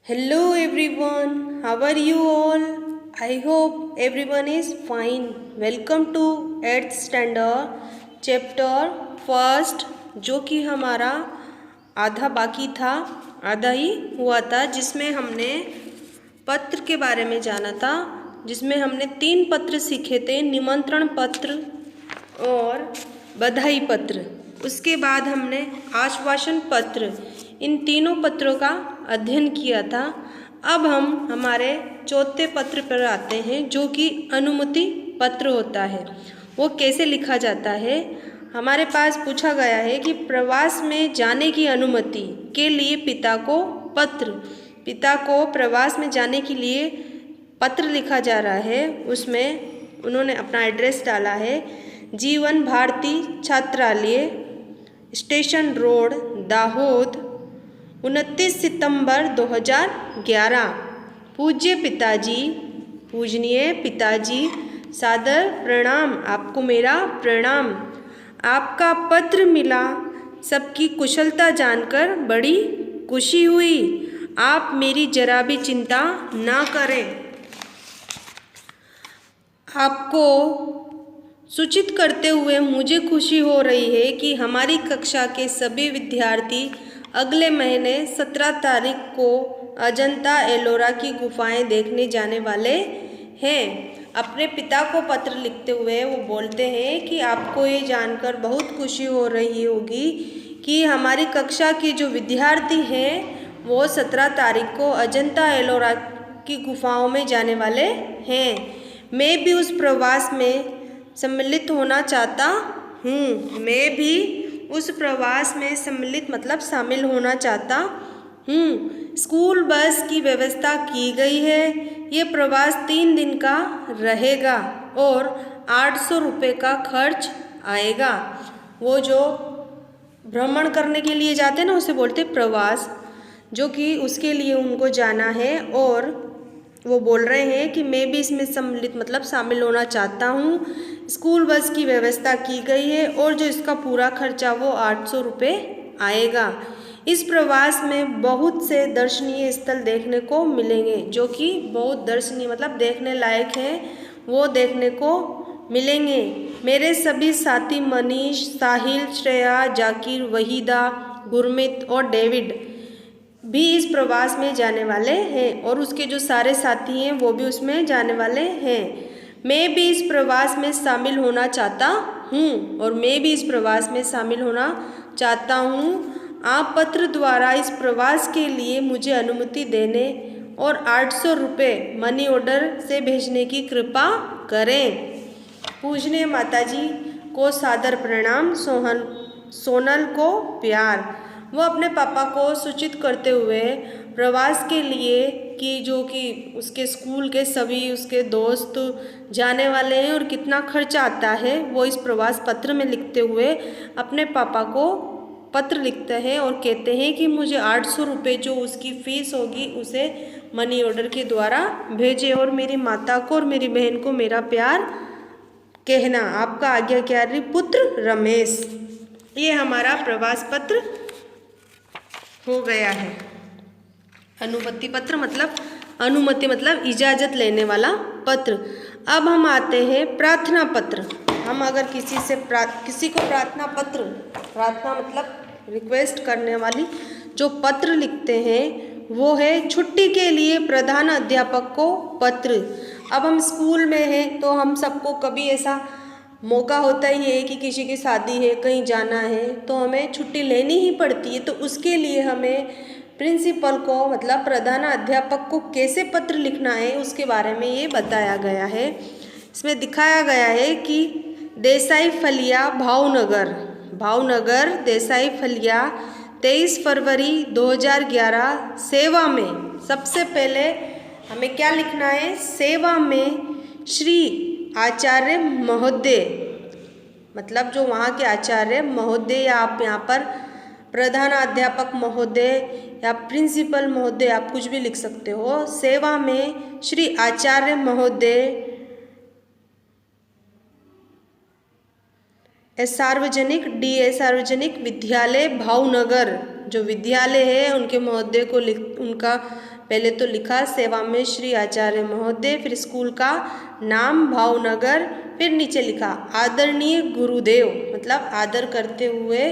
Hello everyone, how are you all? I hope everyone is fine. Welcome to 8th standard chapter first, जो कि हमारा आधा बाकी था, आधा ही हुआ था, जिसमें हमने पत्र के बारे में जाना था, जिसमें हमने 3 पत्र सीखे थे, निमंत्रण पत्र और बधाई पत्र। उसके बाद हमने आश्वासन पत्र, इन तीनों पत्रों का अध्ययन किया था। अब हम हमारे चौथे पत्र पर आते हैं, जो कि अनुमति पत्र होता है। वो कैसे लिखा जाता है? हमारे पास पूछा गया है कि प्रवास में जाने की अनुमति के लिए पिता को प्रवास में जाने के लिए पत्र लिखा जा रहा है। उसमें उन्होंने अपना एड्रेस डाला है, जीवन भारती छात्रालय, स्टेशन रोड, दाहोद, 29 सितंबर 2011। पूजनीय पिताजी, सादर प्रणाम, आपको मेरा प्रणाम। आपका पत्र मिला, सबकी कुशलता जानकर बड़ी खुशी हुई। आप मेरी जरा भी चिंता ना करें। आपको सूचित करते हुए मुझे खुशी हो रही है कि हमारी कक्षा के सभी विद्यार्थी अगले महीने 17 तारीख को अजंता एलोरा की गुफाएं देखने जाने वाले हैं। अपने पिता को पत्र लिखते हुए वो बोलते हैं कि आपको ये जानकर बहुत खुशी हो रही होगी कि हमारी कक्षा के जो विद्यार्थी हैं वो 17 तारीख को अजंता एलोरा की गुफाओं में जाने वाले हैं। मैं भी उस प्रवास में सम्मिलित होना चाहता हूँ। मैं भी उस प्रवास में सम्मिलित मतलब शामिल होना चाहता हूँ। स्कूल बस की व्यवस्था की गई है। ये प्रवास 3 दिन का रहेगा और 800 रुपये का खर्च आएगा। वो जो भ्रमण करने के लिए जाते हैं ना, उसे बोलते प्रवास, जो कि उसके लिए उनको जाना है। और वो बोल रहे हैं कि मैं भी इसमें सम्मिलित मतलब शामिल होना चाहता हूँ। स्कूल बस की व्यवस्था की गई है और जो इसका पूरा खर्चा वो 800 रुपये आएगा। इस प्रवास में बहुत से दर्शनीय स्थल देखने को मिलेंगे, जो कि बहुत दर्शनीय मतलब देखने लायक हैं, वो देखने को मिलेंगे। मेरे सभी साथी मनीष, साहिल, श्रेया, जाकिर, वहीदा, गुरमीत और डेविड भी इस प्रवास में जाने वाले हैं और उसके जो सारे साथी हैं वो भी उसमें जाने वाले हैं। मैं भी इस प्रवास में शामिल होना चाहता हूँ। आप पत्र द्वारा इस प्रवास के लिए मुझे अनुमति देने और 800 रुपये मनी ऑर्डर से भेजने की कृपा करें। पूजनीय माताजी को सादर प्रणाम, सोनल को प्यार। वो अपने पापा को सूचित करते हुए प्रवास के लिए कि जो कि उसके स्कूल के सभी उसके दोस्त जाने वाले हैं और कितना खर्चा आता है, वो इस प्रवास पत्र में लिखते हुए अपने पापा को पत्र लिखते हैं और कहते हैं कि मुझे 800 रुपये जो उसकी फ़ीस होगी उसे मनी ऑर्डर के द्वारा भेजें और मेरी माता को और मेरी बहन को मेरा प्यार कहना। आपका आज्ञाकारी पुत्र रमेश। ये हमारा प्रवास पत्र हो गया है। अनुमति मतलब इजाज़त लेने वाला पत्र। अब हम आते हैं प्रार्थना पत्र। हम अगर किसी को प्रार्थना मतलब रिक्वेस्ट करने वाली जो पत्र लिखते हैं, वो है छुट्टी के लिए प्रधान अध्यापक को पत्र। अब हम स्कूल में हैं तो हम सबको कभी ऐसा मौका होता ही है कि किसी की शादी है, कहीं जाना है, तो हमें छुट्टी लेनी ही पड़ती है। तो उसके लिए हमें प्रिंसिपल को मतलब प्रधान अध्यापक को कैसे पत्र लिखना है उसके बारे में ये बताया गया है। इसमें दिखाया गया है कि देसाई फलिया भावनगर देसाई फलिया 23 फरवरी 2011 सेवा में। सबसे पहले हमें क्या लिखना है? सेवा में श्री आचार्य महोदय, मतलब जो वहाँ के आचार्य महोदय, या आप यहाँ पर प्रधान अध्यापक महोदय या प्रिंसिपल महोदय आप कुछ भी लिख सकते हो। सेवा में श्री आचार्य महोदय सार्वजनिक विद्यालय भावनगर, जो विद्यालय है उनके महोदय को उनका पहले तो लिखा सेवा में श्री आचार्य महोदय, फिर स्कूल का नाम भावनगर, फिर नीचे लिखा आदरणीय गुरुदेव, मतलब आदर करते हुए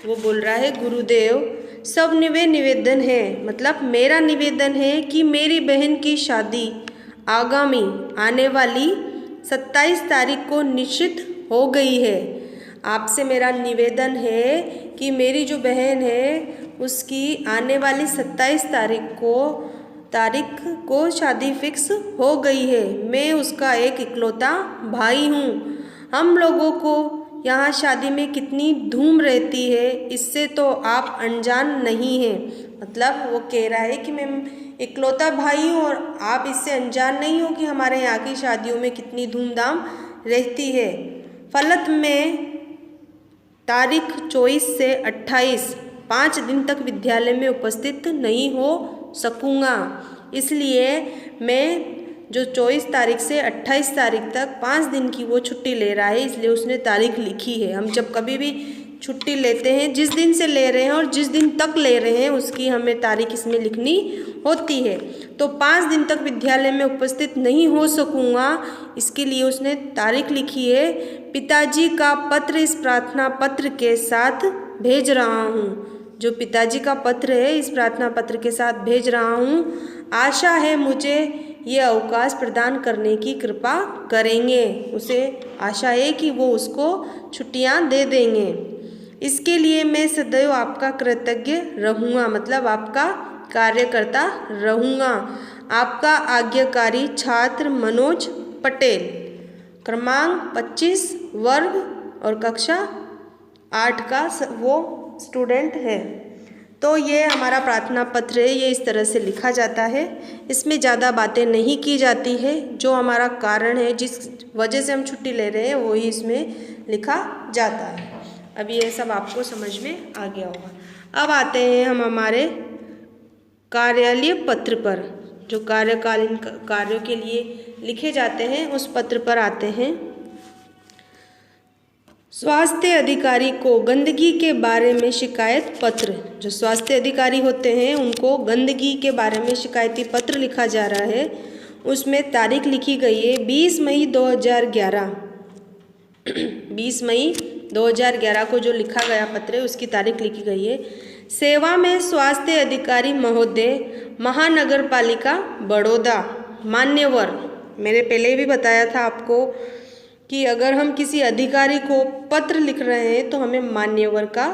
वो बोल रहा है गुरुदेव। सब निवेदन है, मतलब मेरा निवेदन है कि मेरी बहन की शादी आगामी आने वाली 27 तारीख को निश्चित हो गई है। आपसे मेरा निवेदन है कि मेरी जो बहन है उसकी आने वाली 27 तारीख को शादी फिक्स हो गई है। मैं उसका एक इकलौता भाई हूँ। हम लोगों को यहाँ शादी में कितनी धूम रहती है इससे तो आप अनजान नहीं हैं। मतलब वो कह रहा है कि मैं इकलौता भाई हूँ और आप इससे अनजान नहीं हो कि हमारे यहाँ की शादियों में कितनी धूमधाम रहती है। फलत में तारीख 24 से 28 5 दिन तक विद्यालय में उपस्थित नहीं हो सकूँगा, इसलिए मैं जो 24 तारीख से 28 तारीख तक 5 दिन की वो छुट्टी ले रहा है, इसलिए उसने तारीख लिखी है। हम जब कभी भी छुट्टी लेते हैं, जिस दिन से ले रहे हैं और जिस दिन तक ले रहे हैं उसकी हमें तारीख इसमें लिखनी होती है। तो 5 दिन तक विद्यालय में उपस्थित नहीं हो सकूँगा, इसके लिए उसने तारीख लिखी है। पिताजी का पत्र इस प्रार्थना पत्र के साथ भेज रहा हूँ। जो पिताजी का पत्र है इस प्रार्थना पत्र के साथ भेज रहा हूँ। आशा है मुझे ये अवकाश प्रदान करने की कृपा करेंगे। उसे आशा है कि वो उसको छुट्टियाँ दे देंगे। इसके लिए मैं सदैव आपका कृतज्ञ रहूँगा, मतलब आपका कार्य करता रहूँगा। आपका आज्ञाकारी छात्र मनोज पटेल, क्रमांक 25 वर्ग और कक्षा 8 का वो स्टूडेंट है। तो ये हमारा प्रार्थना पत्र है, ये इस तरह से लिखा जाता है। इसमें ज़्यादा बातें नहीं की जाती है। जो हमारा कारण है, जिस वजह से हम छुट्टी ले रहे हैं, वही इसमें लिखा जाता है। अब ये सब आपको समझ में आ गया होगा। अब आते हैं हम हमारे कार्यालय पत्र पर, जो कार्यकालीन कार्यों के लिए लिखे जाते हैं उस पत्र पर आते हैं। स्वास्थ्य अधिकारी को गंदगी के बारे में शिकायत पत्र। जो स्वास्थ्य अधिकारी होते हैं उनको गंदगी के बारे में शिकायती पत्र लिखा जा रहा है। उसमें तारीख लिखी गई है 20 मई 2011। 20 मई 2011 को जो लिखा गया पत्र है उसकी तारीख लिखी गई है। सेवा में स्वास्थ्य अधिकारी महोदय, महानगर पालिका बड़ौदा, मान्यवर। मैंने पहले भी बताया था आपको कि अगर हम किसी अधिकारी को पत्र लिख रहे हैं तो हमें मान्यवर का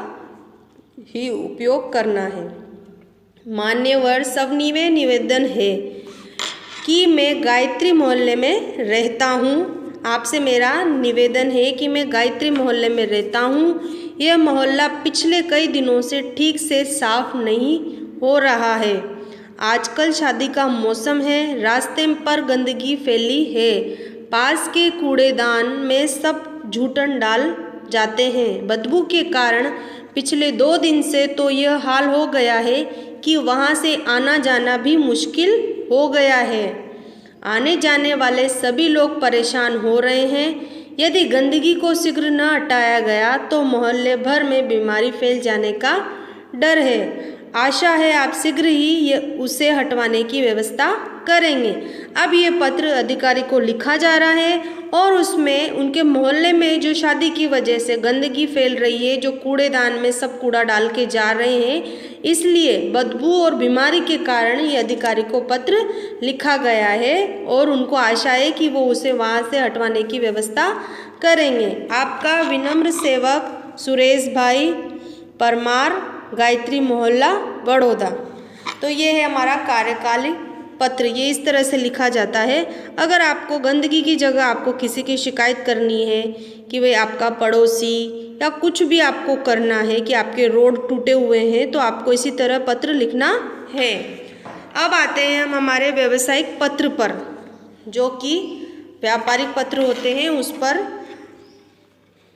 ही उपयोग करना है। मान्यवर सविनय निवेदन है कि मैं गायत्री मोहल्ले में रहता हूँ। आपसे मेरा निवेदन है कि मैं गायत्री मोहल्ले में रहता हूँ। यह मोहल्ला पिछले कई दिनों से ठीक से साफ नहीं हो रहा है। आजकल शादी का मौसम है, रास्ते पर गंदगी फैली है। पास के कूड़ेदान में सब झूठन डाल जाते हैं। बदबू के कारण पिछले 2 दिन से तो यह हाल हो गया है कि वहाँ से आना जाना भी मुश्किल हो गया है। आने जाने वाले सभी लोग परेशान हो रहे हैं। यदि गंदगी को शीघ्र न हटाया गया तो मोहल्ले भर में बीमारी फैल जाने का डर है। आशा है आप शीघ्र ही उसे हटवाने की व्यवस्था करेंगे। अब ये पत्र अधिकारी को लिखा जा रहा है और उसमें उनके मोहल्ले में जो शादी की वजह से गंदगी फैल रही है, जो कूड़ेदान में सब कूड़ा डाल के जा रहे हैं, इसलिए बदबू और बीमारी के कारण ये अधिकारी को पत्र लिखा गया है और उनको आशा है कि वो उसे वहाँ से हटवाने की व्यवस्था करेंगे। आपका विनम्र सेवक सुरेश भाई परमार, गायत्री मोहल्ला बड़ौदा। तो ये है हमारा कार्यकाली पत्र, ये इस तरह से लिखा जाता है। अगर आपको गंदगी की जगह आपको किसी की शिकायत करनी है कि भाई आपका पड़ोसी या कुछ भी आपको करना है कि आपके रोड टूटे हुए हैं, तो आपको इसी तरह पत्र लिखना है। अब आते हैं हम हमारे व्यावसायिक पत्र पर, जो कि व्यापारिक पत्र होते हैं। उस पर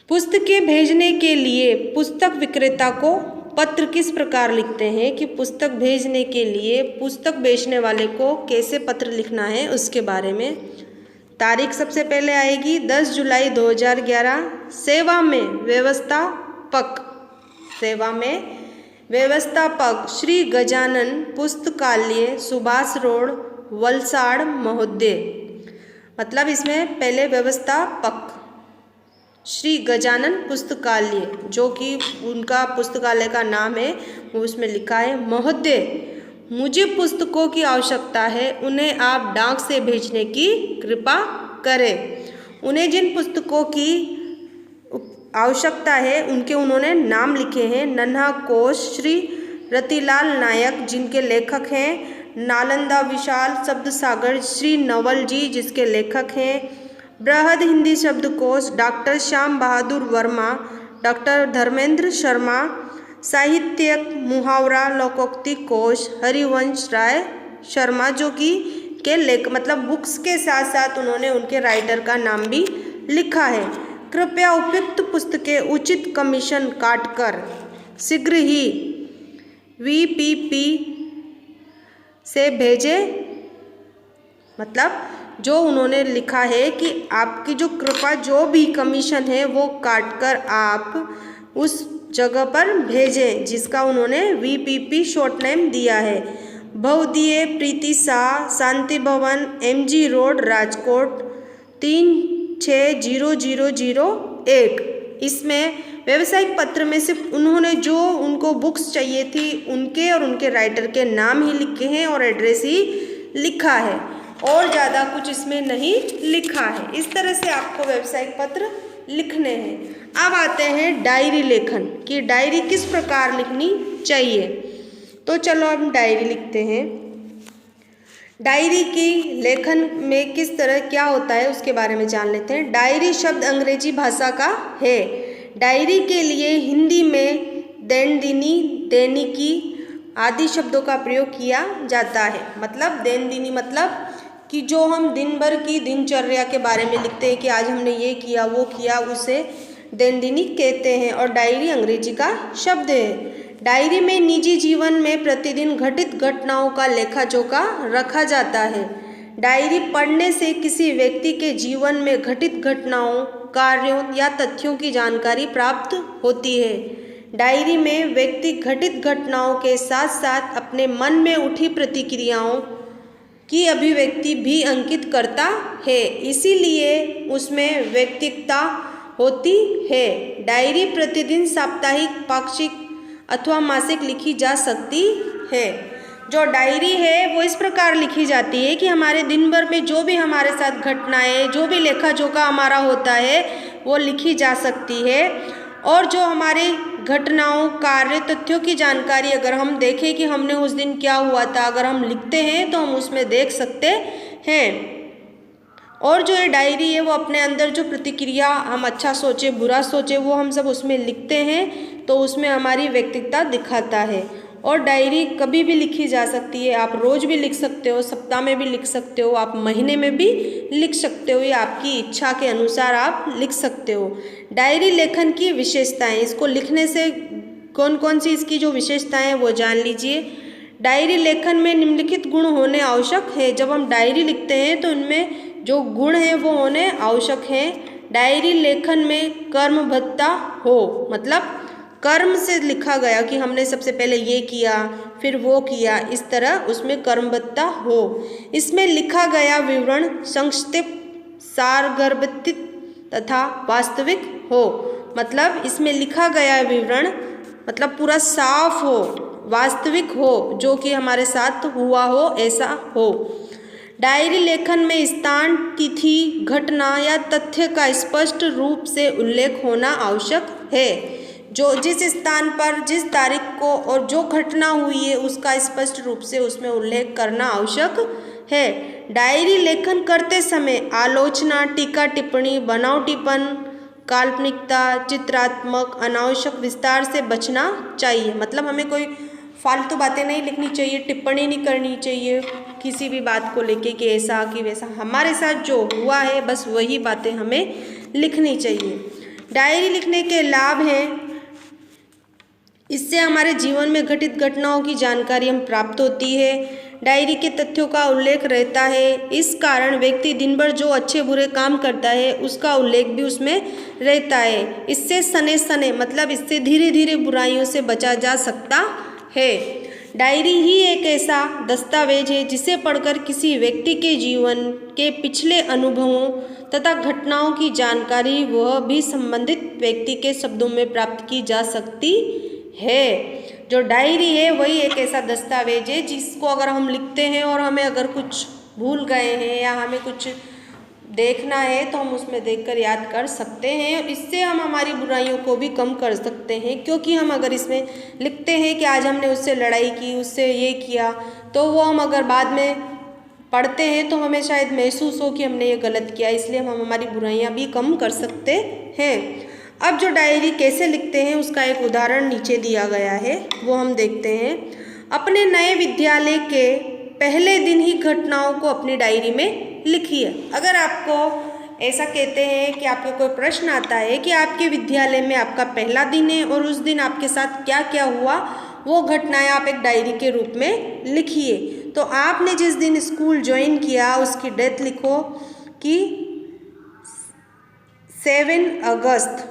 पुस्तकें भेजने के लिए पुस्तक विक्रेता को पत्र किस प्रकार लिखते हैं कि पुस्तक भेजने के लिए पुस्तक बेचने वाले को कैसे पत्र लिखना है उसके बारे में। तारीख सबसे पहले आएगी 10 जुलाई 2011। सेवा में व्यवस्थापक, सेवा में व्यवस्थापक श्री गजानन पुस्तकालय सुभाष रोड वलसाड़ महोदय। मतलब इसमें पहले व्यवस्थापक श्री गजानन पुस्तकालय जो कि उनका पुस्तकालय का नाम है वो उसमें लिखा है। महोदय, मुझे पुस्तकों की आवश्यकता है, उन्हें आप डाक से भेजने की कृपा करें। उन्हें जिन पुस्तकों की आवश्यकता है उनके उन्होंने नाम लिखे हैं। नन्हा कोश श्री रतिलाल नायक जिनके लेखक हैं। नालंदा विशाल शब्द सागर श्री नवल जी जिसके लेखक हैं। बृहद हिंदी शब्दकोश डॉक्टर श्याम बहादुर वर्मा, डॉक्टर धर्मेंद्र शर्मा। साहित्यक मुहावरा लोकोक्ति कोश हरिवंश राय शर्मा जो कि के मतलब बुक्स के साथ साथ उन्होंने उनके राइटर का नाम भी लिखा है। कृपया उपयुक्त पुस्तकें उचित कमीशन काटकर शीघ्र ही VPP से भेजें। मतलब जो उन्होंने लिखा है कि आपकी जो कृपा जो भी कमीशन है वो काटकर आप उस जगह पर भेजें जिसका उन्होंने VPP शॉर्ट नेम दिया है। भवदीय प्रीति शाह, शांति भवन, MG रोड, राजकोट 360008। इसमें व्यावसायिक पत्र में सिर्फ उन्होंने जो उनको बुक्स चाहिए थी उनके और उनके राइटर के नाम ही लिखे हैं और एड्रेस ही लिखा है और ज़्यादा कुछ इसमें नहीं लिखा है। इस तरह से आपको व्यावसायिक पत्र लिखने हैं। अब आते हैं डायरी लेखन कि डायरी किस प्रकार लिखनी चाहिए। तो चलो हम डायरी लिखते हैं। डायरी की लेखन में किस तरह क्या होता है उसके बारे में जान लेते हैं। डायरी शब्द अंग्रेजी भाषा का है। डायरी के लिए हिंदी में दैनंदिनी, दैनिकी आदि शब्दों का प्रयोग किया जाता है। मतलब दैनंदिनी मतलब कि जो हम दिन भर की दिनचर्या के बारे में लिखते हैं कि आज हमने ये किया वो किया, उसे दैनंदिनी कहते हैं। और डायरी अंग्रेजी का शब्द है। डायरी में निजी जीवन में प्रतिदिन घटित घटनाओं का लेखा जोखा रखा जाता है। डायरी पढ़ने से किसी व्यक्ति के जीवन में घटित घटनाओं, कार्यों या तथ्यों की जानकारी प्राप्त होती है। डायरी में व्यक्ति घटित घटनाओं के साथ साथ अपने मन में उठी प्रतिक्रियाओं की अभिव्यक्ति भी अंकित करता है, इसीलिए उसमें व्यक्तिगतता होती है। डायरी प्रतिदिन, साप्ताहिक, पाक्षिक अथवा मासिक लिखी जा सकती है। जो डायरी है वो इस प्रकार लिखी जाती है कि हमारे दिन भर में जो भी हमारे साथ घटनाएं, जो भी लेखा जोखा हमारा होता है वो लिखी जा सकती है। और जो हमारी घटनाओं, कार्य, तथ्यों की जानकारी अगर हम देखें कि हमने उस दिन क्या हुआ था, अगर हम लिखते हैं तो हम उसमें देख सकते हैं। और जो ये डायरी है वो अपने अंदर जो प्रतिक्रिया हम अच्छा सोचे बुरा सोचे वो हम सब उसमें लिखते हैं, तो उसमें हमारी व्यक्तिगतता दिखाता है। और डायरी कभी भी लिखी जा सकती है। आप रोज़ भी लिख सकते हो, सप्ताह में भी लिख सकते हो, आप महीने में भी लिख सकते हो, या आपकी इच्छा के अनुसार आप लिख सकते हो। डायरी लेखन की विशेषताएं, इसको लिखने से कौन कौन सी इसकी जो विशेषताएं हैं वो जान लीजिए। डायरी लेखन में निम्नलिखित गुण होने आवश्यक है। जब हम डायरी लिखते हैं तो इनमें जो गुण हैं वो होने आवश्यक हैं। डायरी लेखन में कर्मबद्धता हो, मतलब कर्म से लिखा गया कि हमने सबसे पहले ये किया फिर वो किया, इस तरह उसमें कर्मबद्धता हो। इसमें लिखा गया विवरण संक्षिप्त, सारगर्भित तथा वास्तविक हो। मतलब इसमें लिखा गया विवरण मतलब पूरा साफ हो, वास्तविक हो, जो कि हमारे साथ हुआ हो ऐसा हो। डायरी लेखन में स्थान, तिथि, घटना या तथ्य का स्पष्ट रूप से उल्लेख होना आवश्यक है। जो जिस स्थान पर जिस तारीख को और जो घटना हुई है उसका स्पष्ट रूप से उसमें उल्लेख करना आवश्यक है। डायरी लेखन करते समय आलोचना, टीका टिप्पणी, बनावटीपन, काल्पनिकता, चित्रात्मक, अनावश्यक विस्तार से बचना चाहिए। मतलब हमें कोई फालतू बातें नहीं लिखनी चाहिए, टिप्पणी नहीं करनी चाहिए किसी भी बात को लेके कि ऐसा कि वैसा। हमारे साथ जो हुआ है बस वही बातें हमें लिखनी चाहिए। डायरी लिखने के लाभ हैं, इससे हमारे जीवन में घटित घटनाओं की जानकारी हम प्राप्त होती है। डायरी के तथ्यों का उल्लेख रहता है। इस कारण व्यक्ति दिन भर जो अच्छे बुरे काम करता है उसका उल्लेख भी उसमें रहता है। इससे सने सने मतलब इससे धीरे धीरे बुराइयों से बचा जा सकता है। डायरी ही एक ऐसा दस्तावेज है जिसे पढ़कर किसी व्यक्ति के जीवन के पिछले अनुभवों तथा घटनाओं की जानकारी वह भी संबंधित व्यक्ति के शब्दों में प्राप्त की जा सकती है। जो डायरी है वही एक ऐसा दस्तावेज है जिसको अगर हम लिखते हैं और हमें अगर कुछ भूल गए हैं या हमें कुछ देखना है तो हम उसमें देखकर याद कर सकते हैं। इससे हम हमारी बुराइयों को भी कम कर सकते हैं, क्योंकि हम अगर इसमें लिखते हैं कि आज हमने उससे लड़ाई की, उससे ये किया, तो वो हम अगर बाद में पढ़ते हैं तो हमें शायद महसूस हो कि हमने ये गलत किया। इसलिए हम हमारी बुराइयां भी कम कर सकते हैं। अब जो डायरी कैसे लिखते हैं उसका एक उदाहरण नीचे दिया गया है, वो हम देखते हैं। अपने नए विद्यालय के पहले दिन ही घटनाओं को अपनी डायरी में लिखिए। अगर आपको ऐसा कहते हैं कि आपको कोई प्रश्न आता है कि आपके विद्यालय में आपका पहला दिन है और उस दिन आपके साथ क्या क्या हुआ, वो घटनाएं आप एक डायरी के रूप में लिखिए। तो आपने जिस दिन स्कूल ज्वाइन किया उसकी डेट लिखो कि 7 अगस्त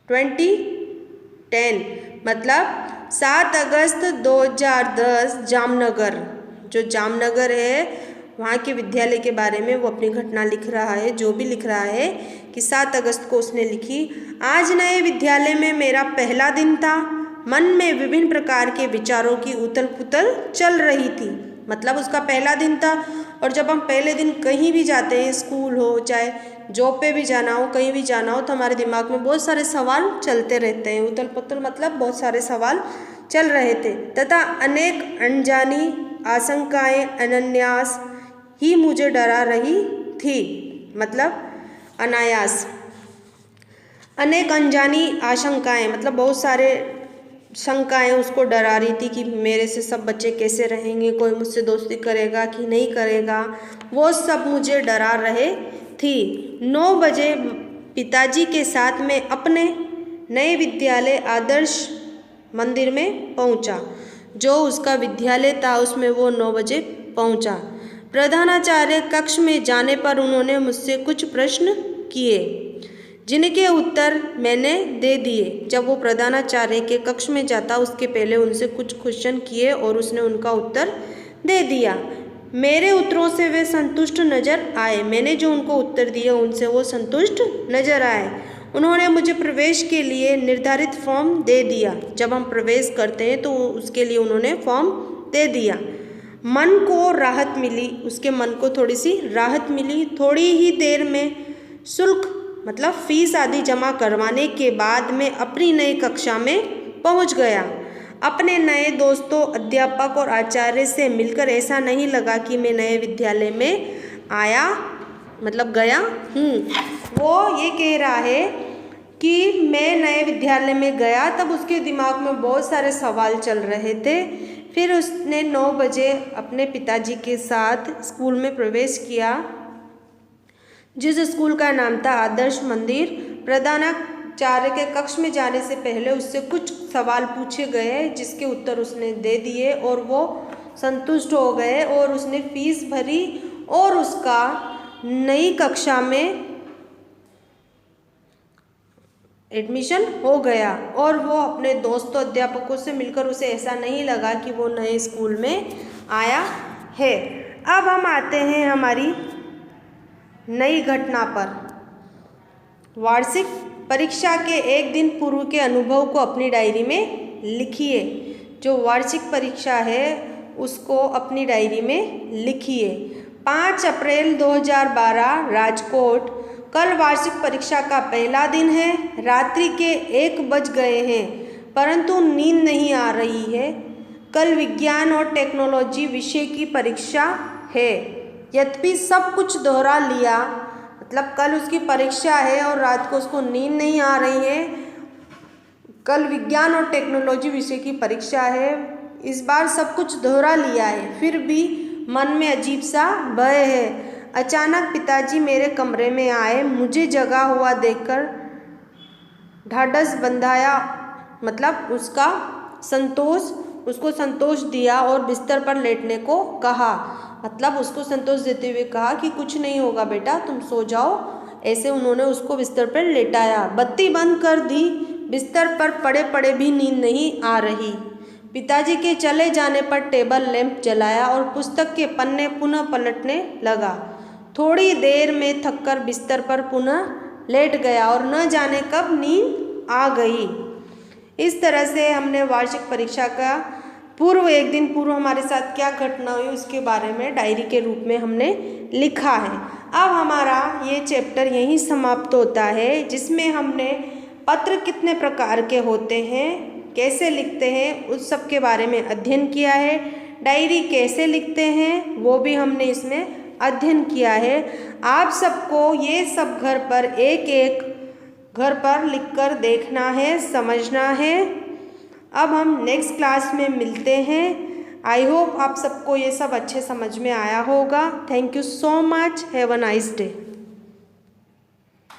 2010, मतलब 7 अगस्त 2010 जामनगर, जो जामनगर है वहाँ के विद्यालय के बारे में वो अपनी घटना लिख रहा है। जो भी लिख रहा है कि 7 अगस्त को उसने लिखी, आज नए विद्यालय में मेरा पहला दिन था। मन में विभिन्न प्रकार के विचारों की उथल पुथल चल रही थी। मतलब उसका पहला दिन था, और जब हम पहले दिन कहीं भी जाते हैं, स्कूल हो चाहे जॉब पे भी जाना हो, कहीं भी जाना हो, तो हमारे दिमाग में बहुत सारे सवाल चलते रहते हैं। उथल पुथल मतलब बहुत सारे सवाल चल रहे थे तथा अनेक अनजानी आशंकाएं अनायास ही मुझे डरा रही थी। मतलब अनायास, अनेक अनजानी आशंकाएं मतलब बहुत सारे शंकाएं उसको डरा रही थी कि मेरे से सब बच्चे कैसे रहेंगे, कोई मुझसे दोस्ती करेगा कि नहीं करेगा, वो सब मुझे डरा रहे थी। 9 बजे पिताजी के साथ मैं अपने नए विद्यालय आदर्श मंदिर में पहुंचा। जो उसका विद्यालय था उसमें वो 9 बजे पहुंचा। प्रधानाचार्य कक्ष में जाने पर उन्होंने मुझसे कुछ प्रश्न किए जिनके उत्तर मैंने दे दिए। जब वो प्रधानाचार्य के कक्ष में जाता उसके पहले उनसे कुछ क्वेश्चन किए और उसने उनका उत्तर दे दिया। मेरे उत्तरों से वे संतुष्ट नजर आए। मैंने जो उनको उत्तर दिए उनसे वो संतुष्ट नजर आए। उन्होंने मुझे प्रवेश के लिए निर्धारित फॉर्म दे दिया। जब हम प्रवेश करते हैं तो उसके लिए उन्होंने फॉर्म दे दिया। मन को राहत मिली, उसके मन को थोड़ी सी राहत मिली। थोड़ी ही देर में शुल्क मतलब फीस आदि जमा करवाने के बाद मैं अपनी नई कक्षा में पहुंच गया। अपने नए दोस्तों, अध्यापक और आचार्य से मिलकर ऐसा नहीं लगा कि मैं नए विद्यालय में गया हूँ। वो ये कह रहा है कि मैं नए विद्यालय में गया, तब उसके दिमाग में बहुत सारे सवाल चल रहे थे। फिर उसने 9 बजे अपने पिताजी के साथ स्कूल में प्रवेश किया, जिस स्कूल का नाम था आदर्श मंदिर। प्रधानाचार्य के कक्ष में जाने से पहले उससे कुछ सवाल पूछे गए जिसके उत्तर उसने दे दिए और वो संतुष्ट हो गए और उसने फीस भरी और उसका नई कक्षा में एडमिशन हो गया। और वो अपने दोस्तों, अध्यापकों से मिलकर उसे ऐसा नहीं लगा कि वो नए स्कूल में आया है। अब हम आते हैं हमारी नई घटना पर। वार्षिक परीक्षा के एक दिन पूर्व के अनुभव को अपनी डायरी में लिखिए। जो वार्षिक परीक्षा है उसको अपनी डायरी में लिखिए। 5 अप्रैल 2012 राजकोट। कल वार्षिक परीक्षा का पहला दिन है। रात्रि के 1 बज गए हैं परंतु नींद नहीं आ रही है। कल विज्ञान और टेक्नोलॉजी विषय की परीक्षा है। यद्यपि सब कुछ दोहरा लिया, मतलब कल उसकी परीक्षा है और रात को उसको नींद नहीं आ रही है। कल विज्ञान और टेक्नोलॉजी विषय की परीक्षा है। इस बार सब कुछ दोहरा लिया है, फिर भी मन में अजीब सा भय है। अचानक पिताजी मेरे कमरे में आए। मुझे जगा हुआ देखकर ढाढ़स बंधाया, मतलब उसका संतोष उसको संतोष दिया और बिस्तर पर लेटने को कहा। मतलब उसको संतोष देते हुए कहा कि कुछ नहीं होगा बेटा, तुम सो जाओ। ऐसे उन्होंने उसको बिस्तर पर लेटाया। बत्ती बंद कर दी। बिस्तर पर पड़े पड़े भी नींद नहीं आ रही। पिताजी के चले जाने पर टेबल लैंप जलाया और पुस्तक के पन्ने पुनः पलटने लगा। थोड़ी देर में थककर बिस्तर पर पुनः लेट गया और न जाने कब नींद आ गई। इस तरह से हमने वार्षिक परीक्षा का एक दिन पूर्व हमारे साथ क्या घटना हुई उसके बारे में डायरी के रूप में हमने लिखा है। अब हमारा ये चैप्टर यहीं समाप्त होता है, जिसमें हमने पत्र कितने प्रकार के होते हैं, कैसे लिखते हैं, उस सब के बारे में अध्ययन किया है। डायरी कैसे लिखते हैं वो भी हमने इसमें अध्ययन किया है। आप सबको ये सब घर पर घर पर लिखकर देखना है, समझना है। अब हम नेक्स्ट क्लास में मिलते हैं। आई होप आप सबको ये सब अच्छे समझ में आया होगा। Thank you so much. Have a nice day.